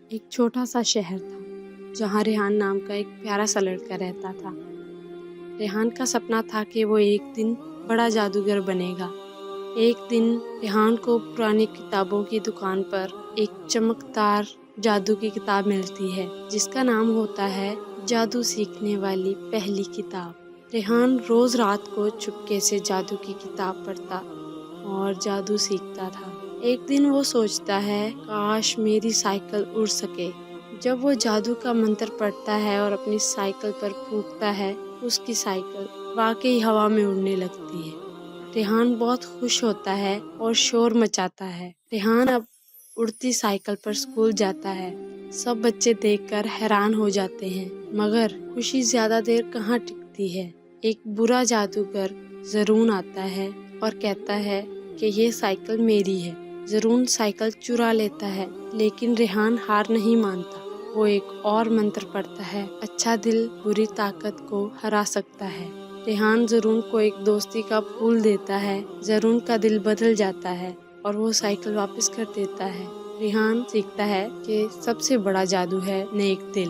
ایک چھوٹا سا شہر تھا جہاں ریحان نام کا ایک پیارا سا لڑکا رہتا تھا۔ ریحان کا سپنا تھا کہ وہ ایک دن بڑا جادوگر بنے گا۔ ایک دن ریحان کو پرانی کتابوں کی دکان پر ایک چمکدار جادو کی کتاب ملتی ہے جس کا نام ہوتا ہے جادو سیکھنے والی پہلی کتاب۔ ریحان روز رات کو چپکے سے جادو کی کتاب پڑھتا اور جادو سیکھتا تھا۔ ایک دن وہ سوچتا ہے کاش میری سائیکل اڑ سکے۔ جب وہ جادو کا منتر پڑھتا ہے اور اپنی سائیکل پر پھونکتا ہے، اس کی سائیکل واقعی ہوا میں اڑنے لگتی ہے۔ ریحان بہت خوش ہوتا ہے اور شور مچاتا ہے۔ ریحان اب اڑتی سائیکل پر اسکول جاتا ہے۔ سب بچے دیکھ کر حیران ہو جاتے ہیں، مگر خوشی زیادہ دیر کہاں ٹکتی ہے۔ ایک برا جادوگر زرون آتا ہے اور کہتا ہے کہ یہ سائیکل میری ہے۔ زرون سائیکل چرا لیتا ہے، لیکن ریحان ہار نہیں مانتا۔ وہ ایک اور منتر پڑھتا ہے، اچھا دل بری طاقت کو ہرا سکتا ہے۔ ریحان زرون کو ایک دوستی کا پھول دیتا ہے۔ زرون کا دل بدل جاتا ہے اور وہ سائیکل واپس کر دیتا ہے۔ ریحان سیکھتا ہے کہ سب سے بڑا جادو ہے نیک دل۔